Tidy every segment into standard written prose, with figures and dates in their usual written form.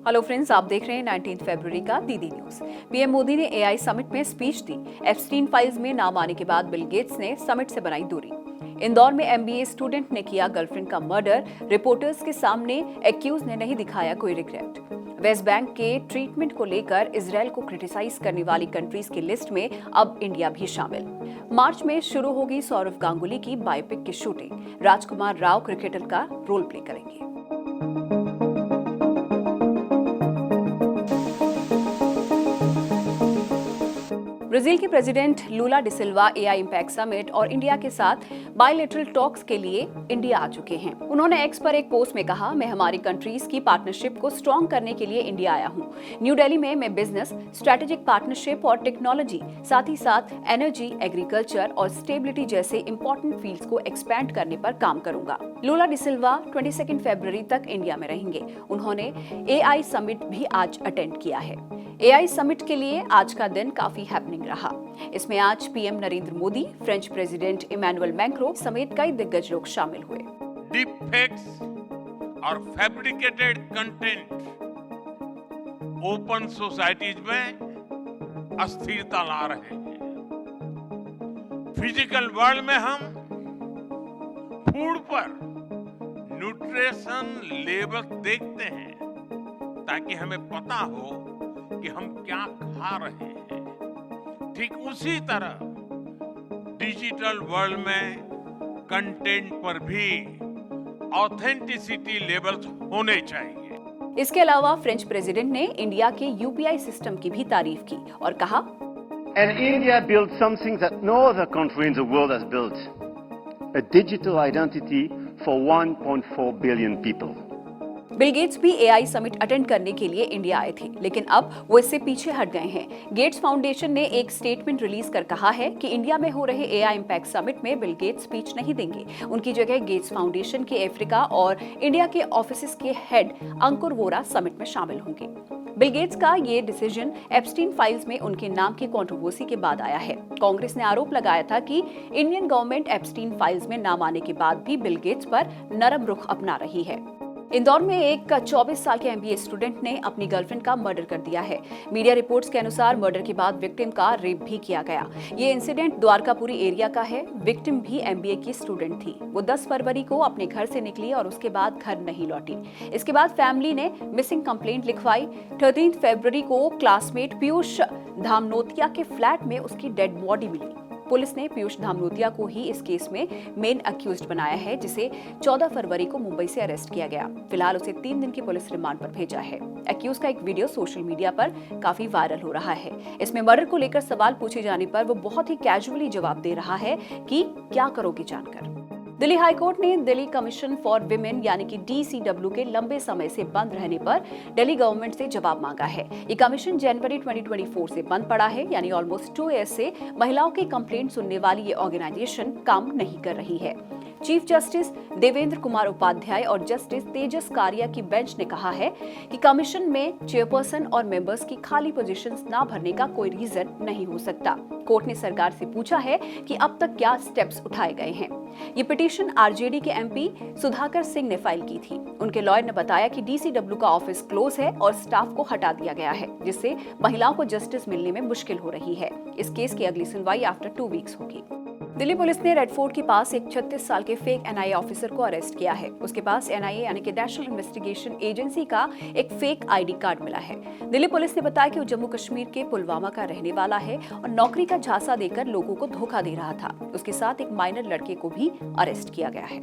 Hello friends, आप देख रहे हैं 19 फरवरी का डीडी न्यूज। पीएम मोदी ने एआई समिट में स्पीच दी। एप्स्टीन फाइल्स में नाम आने के बाद बिल गेट्स ने समिट से बनाई दूरी। इंदौर में एमबीए स्टूडेंट ने किया गर्लफ्रेंड का मर्डर। रिपोर्टर्स के सामने एक्यूज ने नहीं दिखाया कोई रिग्रेट। वेस्ट बैंक के ट्रीटमेंट को लेकर इजरायल को क्रिटिसाइज करने वाली कंट्रीज की लिस्ट में अब इंडिया भी शामिल। मार्च में शुरू होगी सौरव गांगुली की बायोपिक की शूटिंग। राजकुमार राव क्रिकेटर का रोल प्ले करेंगे। ब्राजील के प्रेसिडेंट लूला डिसिल्वा एआई इंपैक्ट समिट और इंडिया के साथ बायलैटरल टॉक्स के लिए इंडिया आ चुके हैं। उन्होंने एक्स पर एक पोस्ट में कहा, मैं हमारी कंट्रीज की पार्टनरशिप को स्ट्रॉन्ग करने के लिए इंडिया आया हूं। न्यू दिल्ली में मैं बिजनेस, स्ट्रेटेजिक पार्टनरशिप और टेक्नोलॉजी, साथ ही साथ एनर्जी, एग्रीकल्चर और स्टेबिलिटी जैसे इंपॉर्टेंट फील्ड्स को एक्सपैंड करने पर काम करूंगा। लूला डिसिल्वा 22 फरवरी तक इंडिया में रहेंगे। उन्होंने एआई समिट भी आज अटेंड किया है। एआई समिट के लिए आज का दिन काफी हैपनिंग रहा। इसमें आज PM Narendra Modi, French president Emmanuel Macron समेत कई दिग्गज लोग शामिल हुए। डीप फेक्स और फैब्रिकेटेड कंटेंट ओपन सोसाइटीज में अस्थिरता ला रहे हैं। फिजिकल वर्ल्ड में हम फूड पर न्यूट्रिशन लेबल देखते हैं ताकि हमें पता हो कि हम क्या खा रहे हैं। ठीक उसी तरह डिजिटल वर्ल्ड में कंटेंट पर भी ऑथेंटिसिटी लेवल्स होने चाहिए। इसके अलावा फ्रेंच प्रेसिडेंट ने इंडिया के यूपीआई सिस्टम की भी तारीफ की और कहा, And India built something that no other country in the world has built, a digital identity for 1.4 billion people. Bill Gates भी एआई समिट अटेंड करने के लिए इंडिया आए थे, लेकिन अब वो इससे पीछे हट गए हैं। गेट्स फाउंडेशन ने एक स्टेटमेंट रिलीज कर कहा है कि इंडिया में हो रहे एआई इंपैक्ट समिट में बिल गेट्स स्पीच नहीं देंगे। उनकी जगह गेट्स फाउंडेशन के अफ्रीका और इंडिया के ऑफिस के हेड अंकुर वोरा समिट में शामिल होंगे। बिल गेट्स का ये डिसीजन एप्स्टीन फाइल्स में उनके नाम की कंट्रोवर्सी के बाद आया है। कांग्रेस ने आरोप लगाया था कि इंडियन गवर्नमेंट एप्स्टीन फाइल्स में नाम आने के बाद भी बिल गेट्स पर नरम रुख अपना रही है। इंदौर में एक 24 साल के एमबीए स्टूडेंट ने अपनी गर्लफ्रेंड का मर्डर कर दिया है। मीडिया रिपोर्ट्स के अनुसार मर्डर के बाद विक्टिम का रेप भी किया गया। ये इंसिडेंट द्वारकापुरी एरिया का है। विक्टिम भी एमबीए की स्टूडेंट थी। वो 10 फरवरी को अपने घर से निकली और उसके बाद घर नहीं लौटी। इसके बाद फैमिली ने मिसिंग कंप्लेंट लिखवाई। 13 फरवरी को क्लासमेट पीयूष धामनोतिया के फ्लैट में उसकी डेड बॉडी मिली। पुलिस ने पीयूष धामनोतिया को ही इस केस में मेन अक्यूज्ड बनाया है, जिसे 14 फरवरी को मुंबई से अरेस्ट किया गया। फिलहाल उसे 3 दिन की पुलिस रिमांड पर भेजा है। अक्यूज का एक वीडियो सोशल मीडिया पर काफी वायरल हो रहा है। इसमें मर्डर को लेकर सवाल पूछे जाने पर वो बहुत ही कैजुअली जवाब दे रहा है कि क्या करोगे जानकर। दिल्ली हाईकोर्ट ने दिल्ली कमीशन फॉर विमेन यानी कि डीसीडब्ल्यू के लंबे समय से बंद रहने पर दिल्ली गवर्नमेंट से जवाब मांगा है। ये कमीशन जनवरी 2024 से बंद पड़ा है, यानी ऑलमोस्ट 2 ईयर्स से महिलाओं की कंप्लेंट सुनने वाली ये ऑर्गेनाइजेशन काम नहीं कर रही है। चीफ जस्टिस देवेंद्र कुमार उपाध्याय और जस्टिस तेजस कारिया की बेंच ने कहा है कि कमीशन में चेयरपर्सन और मेंबर्स की खाली पोजीशंस ना भरने का कोई रीजन नहीं हो सकता। कोर्ट ने सरकार से पूछा है कि अब तक क्या स्टेप्स उठाए गए हैं। ये पिटीशन आरजेडी के एमपी सुधाकर सिंह ने फाइल की थी। उनके लॉयर ने बताया कि डीसीडब्ल्यू का ऑफिस क्लोज है और स्टाफ को हटा दिया गया है, जिससे महिलाओं को जस्टिस मिलने में मुश्किल हो रही है। इस केस की अगली सुनवाई आफ्टर 2 वीक्स होगी। दिल्ली पुलिस ने रेड फोर्ट के पास एक 36 साल के फेक एनआईए ऑफिसर को अरेस्ट किया है। उसके पास एनआईए यानी कि नेशनल इन्वेस्टिगेशन एजेंसी का एक फेक आईडी कार्ड मिला है। दिल्ली पुलिस ने बताया कि वो जम्मू कश्मीर के पुलवामा का रहने वाला है और नौकरी का झांसा देकर लोगों को धोखा दे रहा था। उसके साथ एक माइनर लड़के को भी अरेस्ट किया गया है।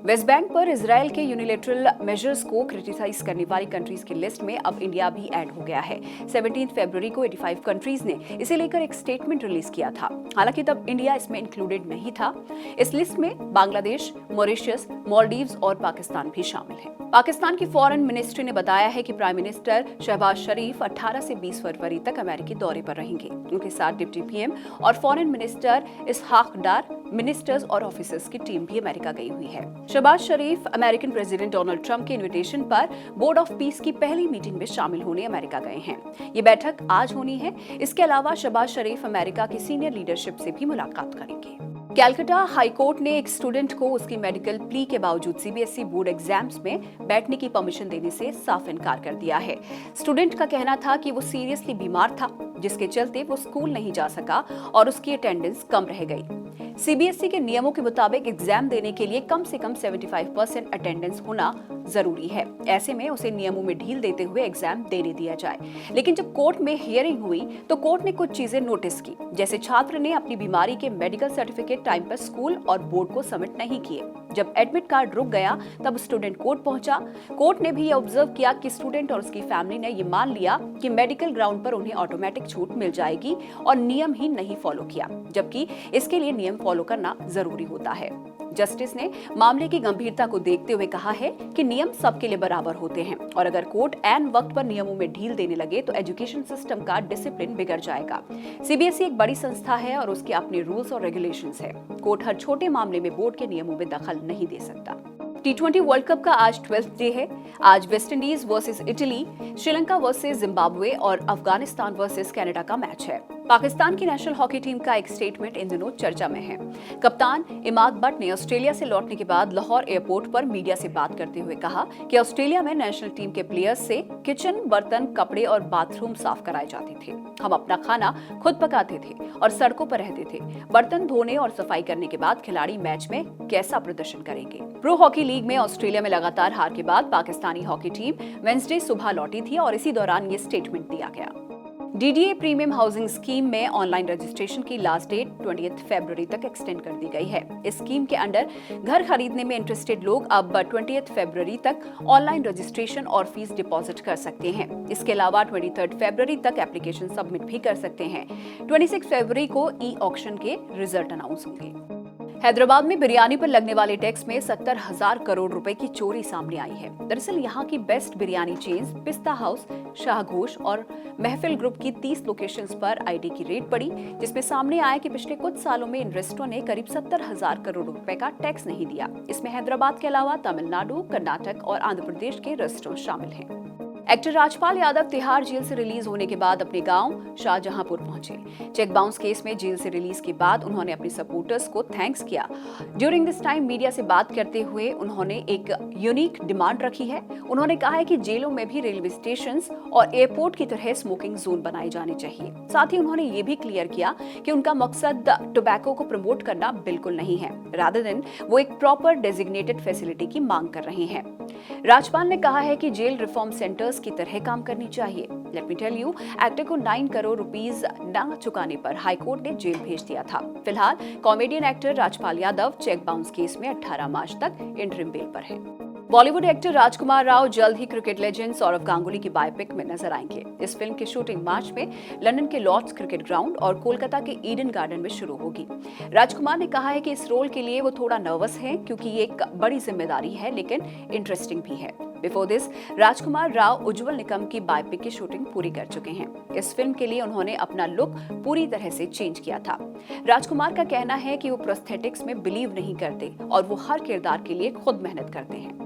वेस्ट बैंक पर इजरायल के यूनिलेटरल मेजर्स को क्रिटिसाइज करने वाली कंट्रीज की लिस्ट में अब इंडिया भी ऐड हो गया है। 17 फरवरी को 85 कंट्रीज ने इसे लेकर एक स्टेटमेंट रिलीज किया था। हालांकि तब इंडिया इसमें इंक्लूडेड नहीं था। इस लिस्ट में बांग्लादेश, मॉरिशस, मालदीव्स और पाकिस्तान भी शामिल है। पाकिस्तान की फॉरेन मिनिस्ट्री ने बताया है कि प्राइम मिनिस्टर शहबाज शरीफ 18 से 20 फरवरी तक अमेरिकी दौरे पर रहेंगे। उनके साथ डिप्टी पीएम और फॉरेन मिनिस्टर इसहाक डार, मिनिस्टर्स और ऑफिसर्स की टीम भी अमेरिका गई हुई है। शहबाज शरीफ अमेरिकन प्रेसिडेंट डोनाल्ड ट्रंप के इनविटेशन पर बोर्ड ऑफ पीस की पहली मीटिंग में शामिल होने अमेरिका गए हैं। ये बैठक आज होनी है। इसके अलावा शहबाज शरीफ अमेरिका की सीनियर लीडरशिप से भी मुलाकात करेंगे। कैलकाटा हाईकोर्ट ने एक स्टूडेंट को उसकी मेडिकल प्ली के बावजूद सीबीएसई बोर्ड एग्जाम्स में बैठने की परमिशन देने से साफ इनकार कर दिया है। स्टूडेंट का कहना था कि वो सीरियसली बीमार था, जिसके चलते वो स्कूल नहीं जा सका और उसकी अटेंडेंस कम रह गई। सीबीएसई के नियमों के मुताबिक एग्जाम देने के लिए कम से कम 75% अटेंडेंस होना जरूरी है। ऐसे में उसे नियमों में ढील देते हुए एग्जाम देने दिया जाए। लेकिन जब कोर्ट में हियरिंग हुई तो कोर्ट ने कुछ चीजें नोटिस की, जैसे छात्र ने अपनी बीमारी के मेडिकल सर्टिफिकेट टाइम पर स्कूल और बोर्ड को सबमिट नहीं किए। जब एडमिट कार्ड रुक गया तब स्टूडेंट कोर्ट पहुंचा। कोर्ट ने भी ऑब्जर्व किया कि स्टूडेंट और उसकी फैमिली ने ये मान लिया कि मेडिकल ग्राउंड पर उन्हें ऑटोमेटिक छूट मिल जाएगी और नियम ही नहीं फॉलो किया, जबकि इसके लिए नियम फॉलो करना जरूरी होता है। जस्टिस ने मामले की गंभीरता को देखते हुए कहा है कि नियम सबके लिए बराबर होते हैं और अगर कोर्ट ऐन वक्त पर नियमों में ढील देने लगे तो एजुकेशन सिस्टम का डिसिप्लिन बिगड़ जाएगा। सीबीएसई एक बड़ी संस्था है और उसके अपने रूल्स और रेगुलेशंस है। कोर्ट हर छोटे मामले में बोर्ड के नियमों में दखल नहीं दे सकता। T20 वर्ल्ड कप का आज 12th डे है। आज West Indies versus Italy, Sri Lanka versus Zimbabwe और अफगानिस्तान वर्सेस कनाडा का मैच है। पाकिस्तान की नेशनल हॉकी टीम का एक स्टेटमेंट इन दिनों चर्चा में है। कप्तान इमाद बट ने ऑस्ट्रेलिया से लौटने के बाद लाहौर एयरपोर्ट पर मीडिया से बात करते हुए कहा कि ऑस्ट्रेलिया में नेशनल टीम के प्लेयर्स से किचन, बर्तन, कपड़े और बाथरूम साफ कराए जाते थे। हम अपना खाना खुद पकाते थे और सड़कों पर रहते थे। बर्तन धोने और सफाई करने के बाद खिलाड़ी मैच में कैसा प्रदर्शन करेंगे। प्रो हॉकी लीग में ऑस्ट्रेलिया में लगातार हार के बाद पाकिस्तानी हॉकी टीम वेडनेसडे सुबह लौटी थी और इसी दौरान ये स्टेटमेंट दिया गया। डीडीए प्रीमियम हाउसिंग स्कीम में ऑनलाइन रजिस्ट्रेशन की लास्ट डेट 20 फरवरी तक एक्सटेंड कर दी गई है। इस स्कीम के अंडर घर खरीदने में इंटरेस्टेड लोग अब 20 फरवरी तक ऑनलाइन रजिस्ट्रेशन और फीस डिपॉजिट कर सकते हैं। इसके अलावा 23 फरवरी तक एप्लीकेशन सबमिट भी कर सकते हैं। 26 फरवरी को ई ऑक्शन के रिजल्ट अनाउंस होंगे। हैदराबाद में बिरयानी पर लगने वाले टैक्स में 70,000 करोड़ रुपए की चोरी सामने आई है। दरअसल यहाँ की बेस्ट बिरयानी चेन्स पिस्ता हाउस, शाहघोष और महफिल ग्रुप की 30 लोकेशंस पर आईटी की रेड पड़ी, जिसमें सामने आया कि पिछले कुछ सालों में इन रेस्टोरेंट ने करीब 70,000 करोड़ रुपए का टैक्स नहीं दिया। इसमें हैदराबाद के अलावा तमिलनाडु, कर्नाटक और आंध्र प्रदेश के रेस्टोरेंट शामिल हैं। एक्टर राजपाल यादव तिहाड़ जेल से रिलीज होने के बाद अपने गांव शाहजहांपुर पहुंचे। चेक बाउंस केस में जेल से रिलीज के बाद उन्होंने अपने सपोर्टर्स को थैंक्स किया। ड्यूरिंग दिस टाइम मीडिया से बात करते हुए उन्होंने एक यूनिक डिमांड रखी है। उन्होंने कहा है कि जेलों में भी रेलवे स्टेशन और एयरपोर्ट की तरह स्मोकिंग जोन बनाए जाने चाहिए। साथ ही उन्होंने ये भी क्लियर किया कि उनका मकसद टोबैको को प्रमोट करना बिल्कुल नहीं है, रादर देन वो एक प्रॉपर डेजिग्नेटेड फैसिलिटी की मांग कर रहे हैं। राजपाल ने कहा है कि जेल रिफॉर्म सेंटर्स की तरह काम करनी चाहिए। Let me tell you, actor को 9 करोड़ रुपीस न चुकाने पर हाईकोर्ट ने जेल भेज दिया था। फिलहाल comedian actor Rajpal Yadav cheque bounce case में 18 मार्च तक इंटरिम बेल पर है। बॉलीवुड एक्टर राजकुमार राव जल्द ही क्रिकेट लेजेंड सौरव गांगुली की बायोपिक में नजर आएंगे। इस फिल्म की शूटिंग मार्च में लंदन के लॉर्ड्स क्रिकेट ग्राउंड और कोलकाता के ईडन गार्डन में शुरू होगी। राजकुमार ने कहा है कि इस रोल के लिए वो थोड़ा नर्वस है क्योंकि ये एक बड़ी जिम्मेदारी है, लेकिन इंटरेस्टिंग भी है। बिफोर दिस राजकुमार राव उज्जवल निकम की बायोपिक की शूटिंग पूरी कर चुके हैं। इस फिल्म के लिए उन्होंने अपना लुक पूरी तरह से चेंज किया था। राजकुमार का कहना है कि वो प्रोस्थेटिक्स में बिलीव नहीं करते और वो हर किरदार के लिए खुद मेहनत करते हैं।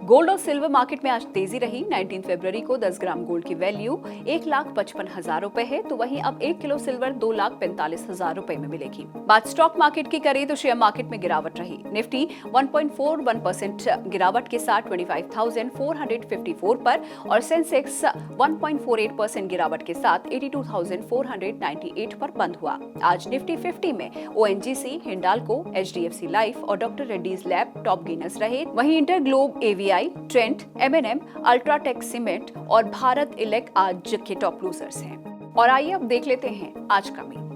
गोल्ड और सिल्वर मार्केट में आज तेजी रही। 19 फरवरी को 10 ग्राम गोल्ड की वैल्यू 1,55,000 रुपए है, तो वहीं अब 1 किलो सिल्वर 2,45,000 रुपए में मिलेगी। बात स्टॉक मार्केट की करें तो शेयर मार्केट में गिरावट रही। निफ्टी 1.41% गिरावट के साथ 25,454 पर और सेंसेक्स 1.48% गिरावट के साथ 82,498 पर बंद हुआ। आज निफ्टी 50 में ओएनजीसी, हिंडाल्को, एचडीएफसी लाइफ और doctor Reddy's lab top gainers रहे। वहीं InterGlobe, AVI, Trent, MNM, UltraTech cement और भारत इलेक्ट आज के टॉप लूजर्स हैं। और आइए अब देख लेते हैं आज का मीन।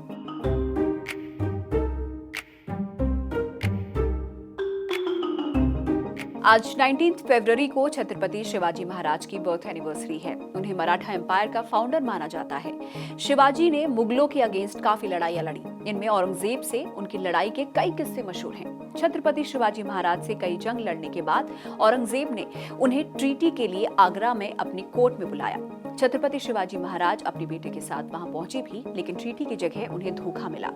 आज 19 फरवरी को छत्रपति शिवाजी महाराज की बर्थ एनिवर्सरी है। उन्हें मराठा एम्पायर का फाउंडर माना जाता है। शिवाजी ने मुगलों के अगेंस्ट काफी लड़ाइयां लड़ी। इनमें औरंगजेब से उनकी लड़ाई के कई किस्से मशहूर हैं। छत्रपति शिवाजी महाराज से कई जंग लड़ने के बाद औरंगजेब ने उन्हें ट्रीटी के लिए आगरा में अपनी कोर्ट में बुलाया। छत्रपति शिवाजी महाराज अपने बेटे के साथ वहां पहुंचे भी, लेकिन ट्रीटी की जगह उन्हें धोखा मिला।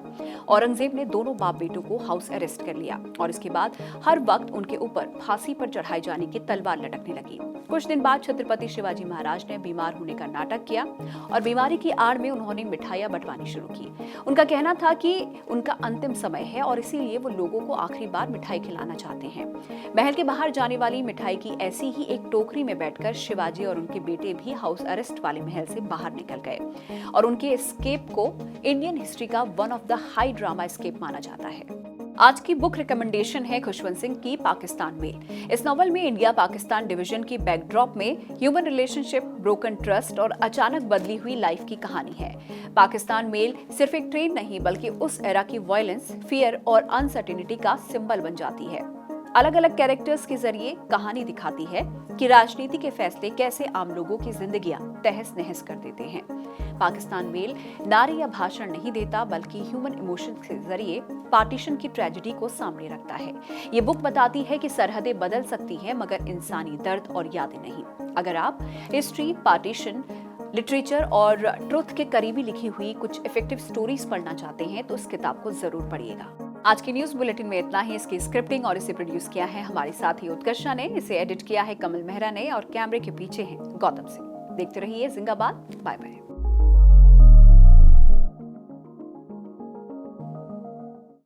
औरंगजेब ने दोनों बाप बेटों को हाउस अरेस्ट कर लिया और इसके बाद हर वक्त उनके ऊपर फांसी पर चढ़ाए जाने की तलवार लटकने लगी। कुछ दिन बाद छत्रपति शिवाजी महाराज ने बीमार होने का नाटक किया और बीमारी की आड़ में उन्होंने मिठाइयां बंटवानी शुरू की। उनका कहना था कि उनका अंतिम समय है और इसीलिए वो लोगों को आखिरी बार मिठाई खिलाना चाहते हैं। महल के बाहर जाने वाली मिठाई की ऐसी ही एक टोकरी में बैठकर शिवाजी और उनके बेटे भी हाउस अरेस्ट वाले महल से बाहर निकल गए और उनके एस्केप को इंडियन हिस्ट्री का one of the high drama escape माना जाता है। आज की बुक रिकमेंडेशन है खुशवंत सिंह की पाकिस्तान मेल। इस नॉवल में इंडिया पाकिस्तान डिवीजन की बैकड्रॉप में ह्यूमन रिलेशनशिप, ब्रोकन ट्रस्ट और अचानक बदली हुई लाइफ की कहानी है। पाकिस्तान मेल सिर्फ एक ट्रेन नहीं बल्कि उस एरा की वायलेंस, फियर और अनसर्टेनिटी का सिंबल बन जाती है। अलग अलग कैरेक्टर्स के जरिए कहानी दिखाती है कि राजनीति के फैसले कैसे आम लोगों की जिंदगियां तहस नहस कर देते हैं। पाकिस्तान मेल नारे या भाषण नहीं देता बल्कि ह्यूमन इमोशन के जरिए पार्टीशन की ट्रेजेडी को सामने रखता है। ये बुक बताती है कि सरहदें बदल सकती हैं मगर इंसानी दर्द और यादें नहीं। अगर आप हिस्ट्री, पार्टीशन, लिटरेचर और ट्रुथ के करीबी लिखी हुई कुछ इफेक्टिव स्टोरीज पढ़ना चाहते हैं तो इस किताब को जरूर पढ़िएगा। आज की न्यूज बुलेटिन में इतना ही। इसकी स्क्रिप्टिंग और इसे प्रोड्यूस किया है हमारे साथी उत्कर्षा ने, इसे एडिट किया है कमल मेहरा ने और कैमरे के पीछे हैं गौतम सिंह। देखते रहिए जिंदाबाद। Bye bye.